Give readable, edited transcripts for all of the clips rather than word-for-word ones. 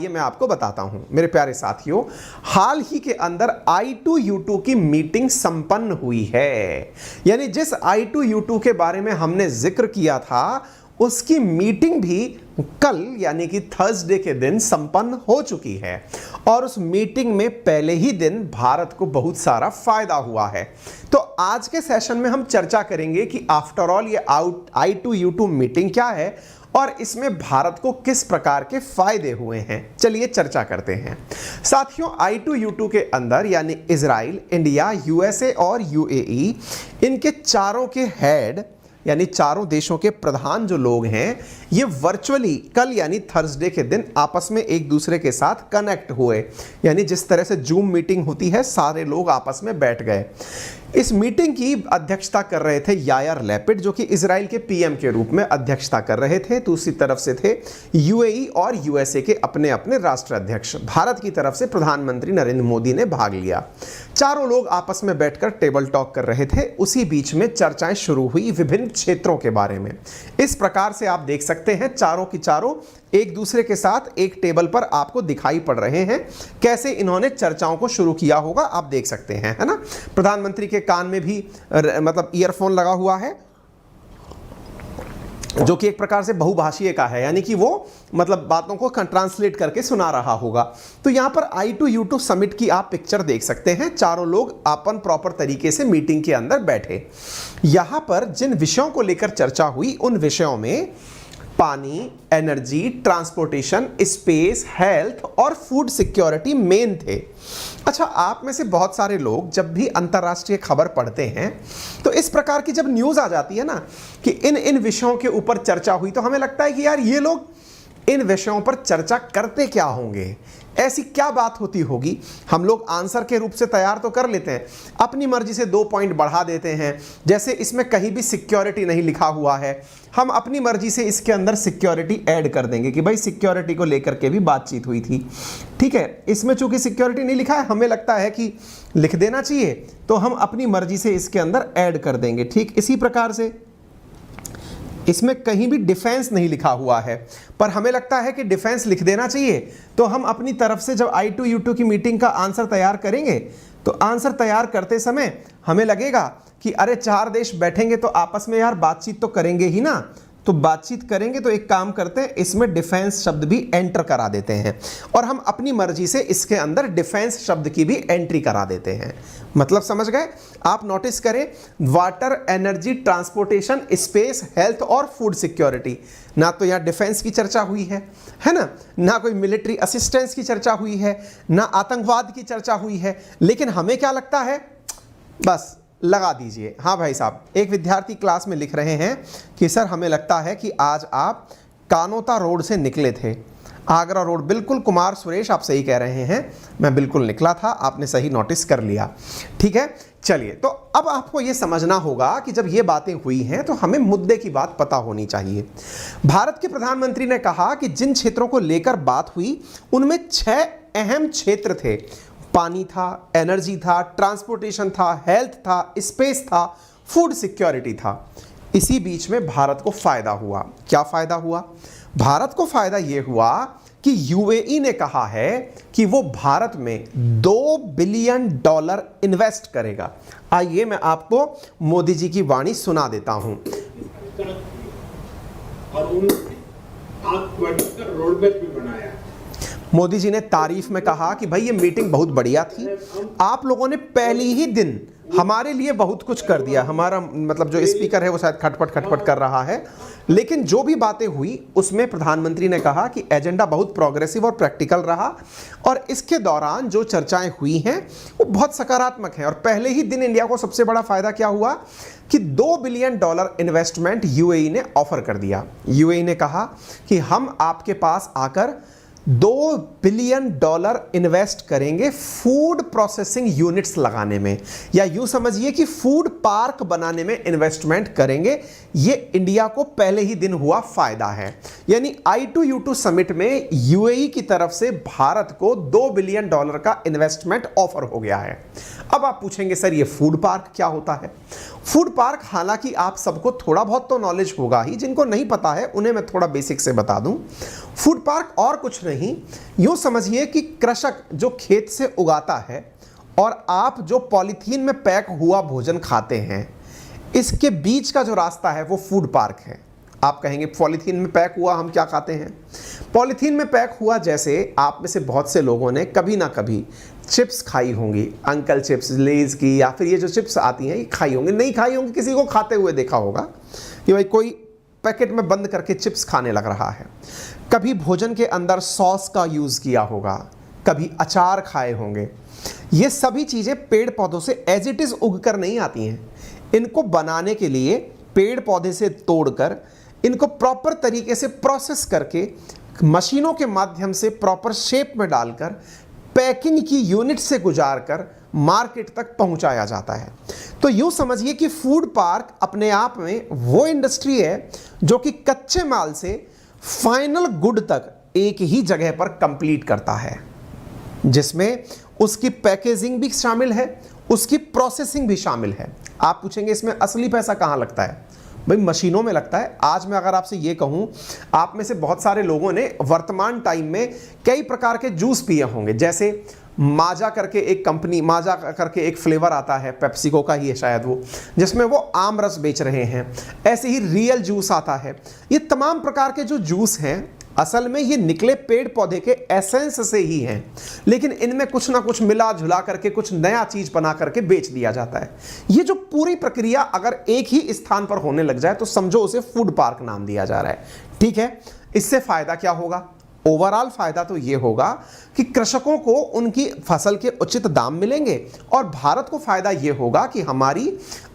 ये मैं आपको बताता हूं मेरे प्यारे साथियों, हाल ही के अंदर I2U2 की मीटिंग संपन्न हुई है। यानी जिस I2U2 के बारे में हमने जिक्र किया था उसकी मीटिंग भी कल यानी कि थर्सडे के दिन संपन्न हो चुकी है और उस मीटिंग में पहले ही दिन भारत को बहुत सारा फायदा हुआ है। तो आज के सेशन में हम चर्चा करेंगे कि आफ्टर ऑल ये I2U2 मीटिंग क्या है और इसमें भारत को किस प्रकार के फायदे हुए हैं। चलिए चर्चा करते हैं साथियों। I2U2 के अंदर यानी इजराइल, इंडिया, यूएसए और यूएई, इनके चारों के हेड यानी चारों देशों के प्रधान जो लोग हैं ये वर्चुअली कल यानी थर्सडे के दिन आपस में एक दूसरे के साथ कनेक्ट हुए। यानी जिस तरह से जूम मीटिंग होती है, सारे लोग आपस में बैठ गए। इस मीटिंग की अध्यक्षता कर रहे थे यायर लैपिड, जो कि इजराइल के पीएम के रूप में अध्यक्षता कर रहे थे। दूसरी तरफ से थे यूएई और यूएसए के अपने अपने राष्ट्र अध्यक्ष। भारत की तरफ से प्रधानमंत्री नरेंद्र मोदी ने भाग लिया। चारों लोग आपस में बैठकर टेबल टॉक कर रहे थे। उसी बीच में चर्चाएं शुरू हुई विभिन्न क्षेत्रों के बारे में। इस प्रकार से आप देख सकते हैं चारों की चारों एक दूसरे के साथ एक टेबल पर आपको दिखाई पड़ रहे हैं। कैसे इन्होंने चर्चाओं को शुरू किया होगा आप देख सकते हैं, है ना। प्रधानमंत्री के कान में भी मतलब ईयरफोन लगा हुआ है, जो कि एक प्रकार से बहुभाषीय का है, यानी कि वो मतलब बातों को ट्रांसलेट करके सुना रहा होगा। तो यहां पर I2U2 समिट की आप पिक्चर देख सकते हैं। चारों लोग अपन प्रॉपर तरीके से मीटिंग के अंदर बैठे। यहां पर जिन विषयों को लेकर चर्चा हुई उन विषयों में पानी, एनर्जी, ट्रांसपोर्टेशन, स्पेस, हेल्थ और फूड सिक्योरिटी मेन थे। अच्छा, आप में से बहुत सारे लोग जब भी अंतर्राष्ट्रीय खबर पढ़ते हैं तो इस प्रकार की जब न्यूज़ आ जाती है ना कि इन विषयों के ऊपर चर्चा हुई, तो हमें लगता है कि यार ये लोग इन विषयों पर चर्चा करते क्या होंगे, ऐसी क्या बात होती होगी। हम लोग आंसर के रूप से तैयार तो कर लेते हैं, अपनी मर्जी से 2 पॉइंट बढ़ा देते हैं। जैसे इसमें कहीं भी सिक्योरिटी नहीं लिखा हुआ है, हम अपनी मर्जी से इसके अंदर सिक्योरिटी ऐड कर देंगे कि भाई सिक्योरिटी को लेकर के भी बातचीत हुई थी। ठीक है, इसमें चूंकि सिक्योरिटी नहीं लिखा है, हमें लगता है कि लिख देना चाहिए, तो हम अपनी मर्जी से इसके अंदर ऐड कर देंगे। ठीक इसी प्रकार से इसमें कहीं भी डिफेंस नहीं लिखा हुआ है, पर हमें लगता है कि डिफेंस लिख देना चाहिए, तो हम अपनी तरफ से जब I2U2 की मीटिंग का आंसर तैयार करेंगे तो आंसर तैयार करते समय हमें लगेगा कि अरे 4 देश बैठेंगे तो आपस में यार बातचीत तो करेंगे ही ना। तो बातचीत करेंगे तो एक काम करते हैं, इसमें डिफेंस शब्द भी एंटर करा देते हैं और हम अपनी मर्जी से इसके अंदर डिफेंस शब्द की भी एंट्री करा देते हैं। मतलब समझ गए आप। नोटिस करें, water, energy, transportation, space, health और फूड सिक्योरिटी। ना तो यहाँ डिफेंस की चर्चा हुई है ना कोई मिलिट्री असिस्टेंस की चर्चा हुई है, ना आतंकवाद की चर्चा हुई है। लेकिन हमें क्या लगता है, बस लगा दीजिए। हाँ भाई साहब, एक विद्यार्थी क्लास में लिख रहे हैं कि सर हमें लगता है कि आज आप कानोता रोड से निकले थे। आगरा रोड, बिल्कुल कुमार सुरेश आप सही कह रहे हैं, मैं बिल्कुल निकला था, आपने सही नोटिस कर लिया। ठीक है, चलिए। तो अब आपको ये समझना होगा कि जब ये बातें हुई हैं तो हमें मुद्दे की बात पता होनी चाहिए। भारत के प्रधानमंत्री ने कहा कि जिन क्षेत्रों को लेकर बात हुई उनमें 6 अहम क्षेत्र थे। पानी था, एनर्जी था, ट्रांसपोर्टेशन था, हेल्थ था, स्पेस था, फूड सिक्योरिटी था। इसी बीच में भारत को फायदा हुआ। क्या फायदा हुआ? भारत को फायदा यह हुआ कि यूएई ने कहा है कि वो भारत में $2 बिलियन इन्वेस्ट करेगा। आइए मैं आपको मोदी जी की वाणी सुना देता हूं। और रोड मैप भी बनाया। मोदी जी ने तारीफ में कहा कि भाई ये मीटिंग बहुत बढ़िया थी, आप लोगों ने पहले ही दिन हमारे लिए बहुत कुछ कर दिया। हमारा मतलब जो स्पीकर है वो शायद खटपट कर रहा है, लेकिन जो भी बातें हुई उसमें प्रधानमंत्री ने कहा कि एजेंडा बहुत प्रोग्रेसिव और प्रैक्टिकल रहा और इसके दौरान जो चर्चाएं हुई हैं वो बहुत सकारात्मक हैं। और पहले ही दिन इंडिया को सबसे बड़ा फायदा क्या हुआ कि $2 बिलियन इन्वेस्टमेंट यूएई ने ऑफर कर दिया। यूएई ने कहा कि हम आपके पास आकर $2 बिलियन इन्वेस्ट करेंगे फूड प्रोसेसिंग यूनिट्स लगाने में, या यूं समझिए कि फूड पार्क बनाने में इन्वेस्टमेंट करेंगे। ये इंडिया को पहले ही दिन हुआ फायदा है। यानी I2U2 समिट में यूएई की तरफ से भारत को $2 बिलियन का इन्वेस्टमेंट ऑफर हो गया है। अब आप पूछेंगे सर ये फूड पार्क क्या होता है? फूड पार्क, हालांकि आप सबको थोड़ा बहुत तो नॉलेज होगा ही, जिनको नहीं पता है उन्हें मैं थोड़ा बेसिक से बता दूं। फूड पार्क और कुछ नहीं, यूं समझिए कि कृषक जो खेत से उगाता है और आप जो पॉलीथीन में पैक हुआ भोजन खाते हैं, इसके बीच का जो रास्ता है वो फूड पार्क है। आप कहेंगे पॉलीथीन में पैक हुआ हम क्या खाते हैं? पॉलीथीन में पैक हुआ, जैसे आप में से बहुत से लोगों ने कभी ना कभी चिप्स खाई होंगी, अंकल चिप्स, लेज की, या फिर ये जो चिप्स आती हैं ये खाई होंगी, नहीं खाई होंगी, किसी को खाते हुए देखा होगा कि भाई कोई पैकेट में बंद करके चिप्स खाने लग रहा है। कभी भोजन के अंदर सॉस का यूज़ किया होगा, कभी अचार खाए होंगे। ये सभी चीज़ें पेड़ पौधों से एज इट इज़ उग कर नहीं आती हैं। इनको बनाने के लिए पेड़ पौधे से तोड़कर इनको प्रॉपर तरीके से प्रोसेस करके मशीनों के माध्यम से प्रॉपर शेप में डालकर पैकिंग की यूनिट से गुजारकर मार्केट तक पहुंचाया जाता है। तो यूं समझिए कि फूड पार्क अपने आप में वो इंडस्ट्री है जो कि कच्चे माल से फाइनल गुड तक एक ही जगह पर कंप्लीट करता है, जिसमें उसकी पैकेजिंग भी शामिल है, उसकी प्रोसेसिंग भी शामिल है। आप पूछेंगे इसमें असली पैसा कहाँ लगता है? भाई मशीनों में लगता है। आज मैं अगर आपसे ये कहूँ, आप में से बहुत सारे लोगों ने वर्तमान टाइम में कई प्रकार के जूस पिए होंगे, जैसे माजा करके एक कंपनी, माजा करके एक फ्लेवर आता है, पेप्सिको का ही है शायद वो, जिसमें वो आम रस बेच रहे हैं। ऐसे ही रियल जूस आता है। ये तमाम प्रकार के जो जूस हैं असल में ये निकले पेड़ पौधे के एसेंस से ही हैं, लेकिन इनमें कुछ ना कुछ मिला जुला करके कुछ नया चीज बना करके बेच दिया जाता है। ये जो पूरी प्रक्रिया अगर एक ही स्थान पर होने लग जाए तो समझो उसे फूड पार्क नाम दिया जा रहा है। ठीक है, इससे फायदा क्या होगा? ओवरऑल फायदा तो ये होगा कि कृषकों को उनकी फसल के उचित दाम मिलेंगे और भारत को फायदा ये होगा कि हमारी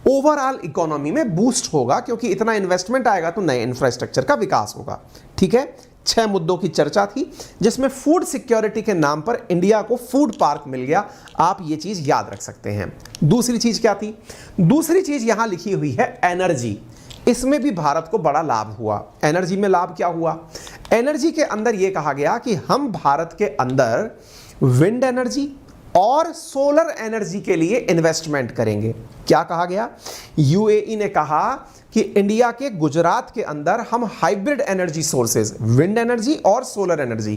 ओवरऑल इकोनॉमी में बूस्ट होगा, क्योंकि इतना इन्वेस्टमेंट आएगा तो नए इंफ्रास्ट्रक्चर का विकास होगा। ठीक है, 6 मुद्दों की चर्चा थी, जिसमें फूड सिक्योरिटी के नाम पर इंडिया को फूड पार्क मिल गया। आप ये चीज याद रख सकते हैं। दूसरी चीज क्या थी? दूसरी चीज यहां लिखी हुई है एनर्जी। इसमें भी भारत को बड़ा लाभ हुआ। एनर्जी में लाभ क्या हुआ? एनर्जी के अंदर यह कहा गया कि हम भारत के अंदर विंड एनर्जी और सोलर एनर्जी के लिए इन्वेस्टमेंट करेंगे। क्या कहा गया? यूएई ने कहा कि इंडिया के गुजरात के अंदर हम hybrid energy sources, wind energy और सोलर एनर्जी,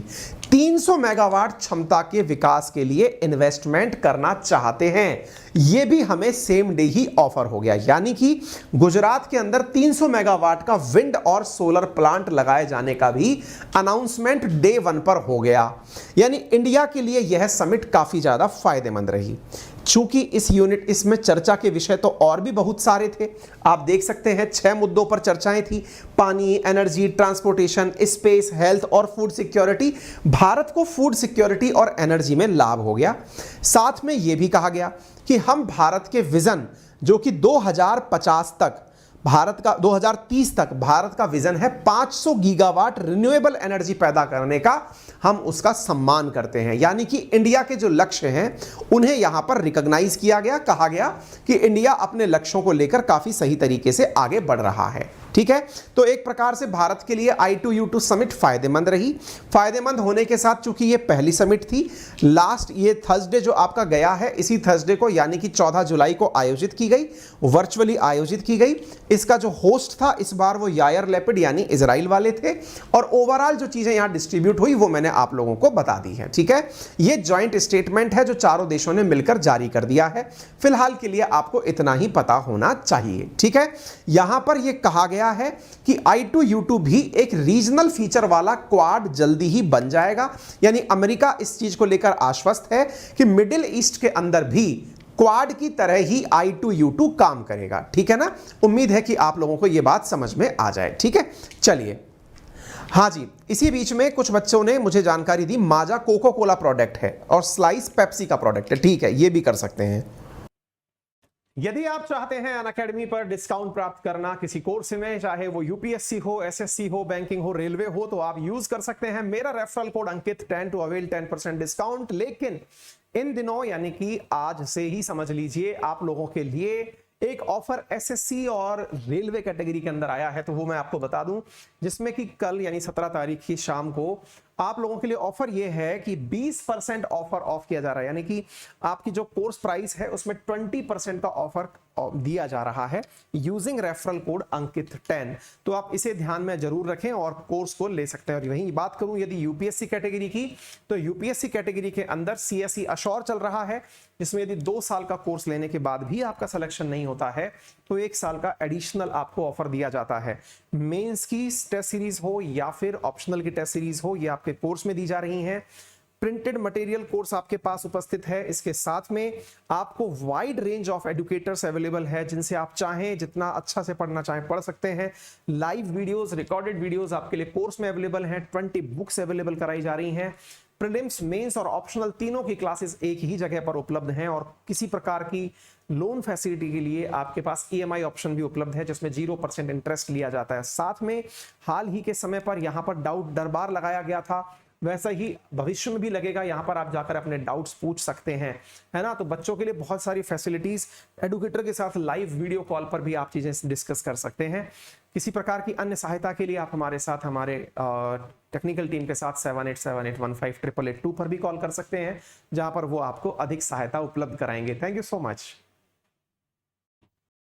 300 मेगावाट क्षमता के विकास के लिए इन्वेस्टमेंट करना चाहते हैं। यह भी हमें सेम डे ही ऑफर हो गया, यानी कि गुजरात के अंदर 300 मेगावाट का विंड और सोलर प्लांट लगाए जाने का भी अनाउंसमेंट डे 1 पर हो गया। यानी इंडिया के लिए यह समिट काफी ज्यादा फायदेमंद रही। चूंकि इसमें चर्चा के विषय तो और भी बहुत सारे थे, आप देख सकते हैं 6 मुद्दों पर चर्चाएं थी। पानी, एनर्जी, ट्रांसपोर्टेशन, स्पेस, हेल्थ और फूड सिक्योरिटी। भारत को फूड सिक्योरिटी और एनर्जी में लाभ हो गया। साथ में यह भी कहा गया कि हम भारत के विजन, जो कि 2050 तक भारत का 2030 तक भारत का विजन है 500 गीगावाट रिन्यूएबल एनर्जी पैदा करने का, हम उसका सम्मान करते हैं। यानी कि इंडिया के जो लक्ष्य हैं उन्हें यहां पर रिकॉग्नाइज किया गया, कहा गया कि इंडिया अपने लक्ष्यों को लेकर काफी सही तरीके से आगे बढ़ रहा है। ठीक है, तो एक प्रकार से भारत के लिए I2U2 समिट फायदेमंद रही। फायदेमंद होने के साथ चूंकि ये पहली समिट थी, लास्ट ये थर्सडे जो आपका गया है, इसी थर्सडे को यानी कि 14 जुलाई को आयोजित की गई, वर्चुअली आयोजित की गई। इसका जो होस्ट था इस बार वो यायर लैपिड यानी इजराइल वाले थे, और ओवरऑल जो चीजें यहां डिस्ट्रीब्यूट हुई वो मैंने आप लोगों को बता दी है। ठीक है, ये जॉइंट स्टेटमेंट है जो चारों देशों ने मिलकर जारी कर दिया है। फिलहाल के लिए आपको इतना ही पता होना चाहिए। ठीक है, यहां पर यह कहा गया है कि I2U2 भी एक रीजनल फीचर वाला क्वाड जल्दी ही बन जाएगा। यानी अमेरिका इस चीज को लेकर आश्वस्त है कि मिडिल ईस्ट के अंदर भी क्वाड की तरह ही I2U2 काम करेगा। ठीक है ना, उम्मीद है कि आप लोगों को यह बात समझ में आ जाए। ठीक है, चलिए। हाँ जी, इसी बीच में कुछ बच्चों ने मुझे जानकारी दी, माजा कोको कोला प्रोडक्ट है और स्लाइस पेप्सी का प्रोडक्ट है। ठीक है, ये भी कर सकते हैं। यदि आप चाहते हैं अनअकैडमी पर डिस्काउंट प्राप्त करना किसी कोर्स में, चाहे वो यूपीएससी हो, एसएससी हो, बैंकिंग हो, रेलवे हो, तो आप यूज कर सकते हैं मेरा referral code Ankit 10 to avail 10% discount. लेकिन इन दिनों यानी कि आज से ही समझ लीजिए आप लोगों के लिए एक ऑफर एसएससी और रेलवे कैटेगरी के अंदर आया है, तो वो मैं आपको बता दूं, जिसमें कि कल यानी 17 तारीख की शाम को आप लोगों के लिए ऑफर ये है कि 20% ऑफर ऑफ किया जा रहा है, यानी कि आपकी जो कोर्स प्राइस है उसमें 20% का ऑफर दिया जा रहा है यूजिंग रेफरल कोड अंकित 10। तो आप इसे ध्यान में जरूर रखें और कोर्स को ले सकते हैं। और वहीं बात करूं यदि यूपीएससी कैटेगरी की, तो यूपीएससी कैटेगरी के अंदर सीएसई अश्योर चल रहा है, जिसमें यदि 2 साल का कोर्स लेने के बाद भी आपका सिलेक्शन नहीं होता है तो 1 साल का एडिशनल आपको ऑफर दिया जाता है। मेंस की टेस्ट सीरीज हो या फिर ऑप्शनल की टेस्ट सीरीज हो, ये आपके कोर्स में दी जा रही हैं। प्रिंटेड मटेरियल कोर्स आपके पास उपस्थित है। इसके साथ में आपको wide range of educators available है, जिनसे आप चाहें जितना अच्छा से पढ़ना चाहें पढ़ सकते हैं। लाइव वीडियोस, रिकॉर्डेड वीडियोस आपके लिए कोर्स में अवेलेबल हैं। 20 बुक्स अवेलेबल कराई जा रही हैं। प्रीलिम्स, मेंस और ऑप्शनल तीनों की क्लासेस एक ही जगह पर उपलब्ध हैं। और किसी प्रकार की लोन फैसिलिटी के लिए आपके पास ईएमआई ऑप्शन भी उपलब्ध है, जिसमें 0% इंटरेस्ट लिया जाता है। साथ में हाल ही के समय पर यहां पर डाउट दरबार लगाया गया था, वैसा ही भविष्य में भी लगेगा। यहां पर आप जाकर अपने डाउट्स पूछ सकते हैं, है ना। तो बच्चों के लिए बहुत सारी फैसिलिटीज, एडुकेटर के साथ लाइव वीडियो कॉल पर भी आप चीजें डिस्कस कर सकते हैं। किसी प्रकार की अन्य सहायता के लिए आप हमारे साथ, हमारे टेक्निकल टीम के साथ 7878158882 पर भी कॉल कर सकते हैं, जहां पर वो आपको अधिक सहायता उपलब्ध कराएंगे। Thank you so much.